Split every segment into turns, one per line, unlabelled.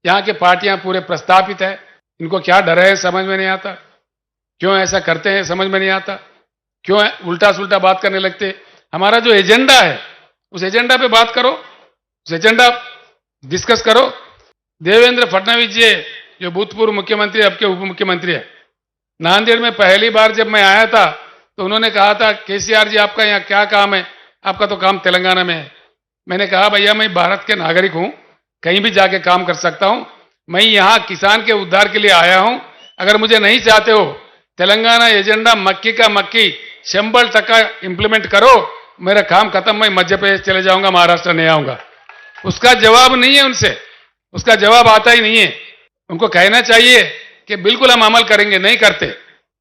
यहाँ के पार्टियां पूरे प्रस्तापित है। इनको क्या डर है समझ में नहीं आता, क्यों ऐसा करते हैं समझ में नहीं आता, क्यों उल्टा सुल्टा बात करने लगते। हमारा जो एजेंडा है उस एजेंडा पे बात करो, उस एजेंडा डिस्कस करो। देवेंद्र फडणवीस जी जो भूतपूर्व मुख्यमंत्री अब के उप मुख्यमंत्री है, नांदेड़ में पहली बार जब मैं आया था तो उन्होंने कहा था केसीआर जी आपका यहाँ क्या काम है, आपका तो काम तेलंगाना में है। मैंने कहा भैया मैं भारत के नागरिक हूं, कहीं भी जाके काम कर सकता हूं, मैं यहाँ किसान के उद्धार के लिए आया हूं। अगर मुझे नहीं चाहते हो तेलंगाना एजेंडा मक्की का मक्की 100% इंप्लीमेंट करो, मेरा काम खत्म, मैं मध्य प्रदेश चले जाऊंगा, महाराष्ट्र नहीं आऊंगा। उसका जवाब नहीं है उनसे, उसका जवाब आता ही नहीं है। उनको कहना चाहिए कि बिल्कुल हम अमल करेंगे, नहीं करते।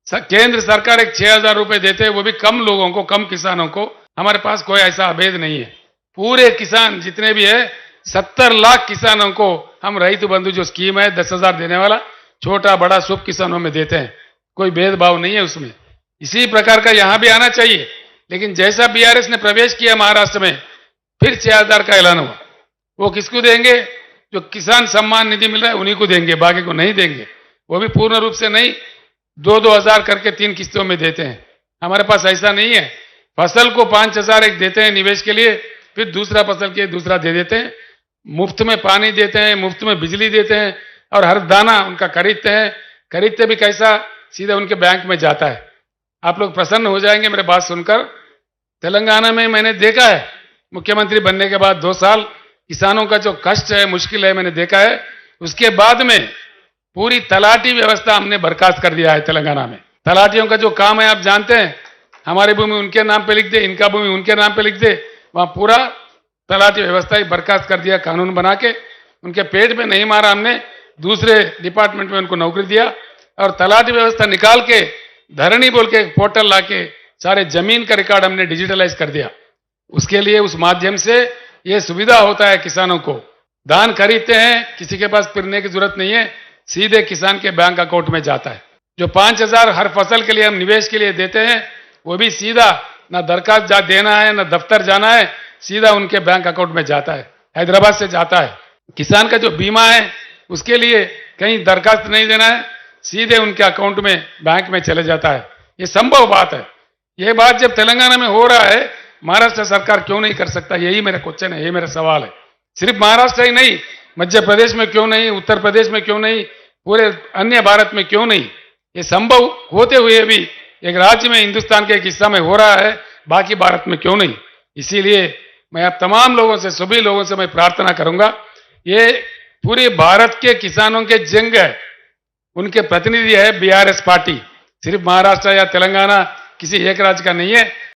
केंद्र सरकार एक 6,000 रुपए देते हैं, वो भी कम लोगों को, कम किसानों को। हमारे पास कोई ऐसा अभेद नहीं है। पूरे किसान जितने भी है 70 लाख किसानों को हम रईत बंधु जो स्कीम है 10,000 देने वाला, छोटा बड़ा सब किसानों में देते हैं, कोई भेदभाव नहीं है उसमें। इसी प्रकार का यहां भी आना चाहिए। लेकिन जैसा बीआरएस ने प्रवेश किया महाराष्ट्र में, फिर 6,000 का ऐलान हुआ। वो किसको देंगे? जो किसान सम्मान निधि मिल रहा है उन्हीं को देंगे, बाकी को नहीं देंगे। वो भी पूर्ण रूप से नहीं, 2-2 हजार करके 3 किस्तों में देते हैं। हमारे पास ऐसा नहीं है। फसल को 5,000 एक देते हैं निवेश के लिए, फिर दूसरा फसल के दूसरा दे देते हैं। मुफ्त में पानी देते हैं, मुफ्त में बिजली देते हैं, और हर दाना उनका खरीदते हैं। खरीदते भी कैसा? सीधा उनके बैंक में जाता है। आप लोग प्रसन्न हो जाएंगे मेरे बात सुनकर। तेलंगाना में मैंने देखा है, मुख्यमंत्री बनने के बाद 2 साल किसानों का जो कष्ट है, मुश्किल है, मैंने देखा है। उसके बाद में पूरी तलाटी व्यवस्था हमने बर्खास्त कर दिया है तेलंगाना में। तलाटियों का जो काम है आप जानते हैं, हमारी भूमि उनके नाम पे लिख दे, इनका भूमि उनके नाम पे लिख दे, वहां पूरा तलाटी व्यवस्था ही बर्खास्त कर दिया कानून बना के। उनके पेट में नहीं मारा हमने, दूसरे डिपार्टमेंट में उनको नौकरी दिया, और तलाटी व्यवस्था निकाल के धरणी बोल के एक पोर्टल ला के सारे जमीन का रिकॉर्ड हमने डिजिटलाइज कर दिया। उसके लिए उस माध्यम से ये सुविधा होता है किसानों को। धान खरीदते हैं, किसी के पास फिरने की जरूरत नहीं है, सीधे किसान के बैंक अकाउंट में जाता है। जो 5,000 हर फसल के लिए हम निवेश के लिए देते हैं, वो भी सीधा, ना दरखास्त देना है ना दफ्तर जाना है, सीधा उनके बैंक अकाउंट में जाता है, हैदराबाद से जाता है। किसान का जो बीमा है उसके लिए कहीं दरखास्त नहीं देना है, सीधे उनके अकाउंट में बैंक में चले जाता है। ये संभव बात है। ये बात जब तेलंगाना में हो रहा है, महाराष्ट्र सरकार क्यों नहीं कर सकता? यही मेरा क्वेश्चन है, यही मेरा सवाल है। सिर्फ महाराष्ट्र ही नहीं, मध्य प्रदेश में क्यों नहीं, उत्तर प्रदेश में क्यों नहीं, पूरे अन्य भारत में क्यों नहीं? ये संभव होते हुए भी एक राज्य में, हिंदुस्तान के एक हिस्सा में हो रहा है, बाकी भारत में क्यों नहीं? इसीलिए मैं आप तमाम लोगों से, सभी लोगों से मैं प्रार्थना करूंगा, ये पूरे भारत के किसानों के जंग है, उनके प्रतिनिधि है बीआरएस पार्टी। सिर्फ महाराष्ट्र या तेलंगाना किसी एक राज्य का नहीं है।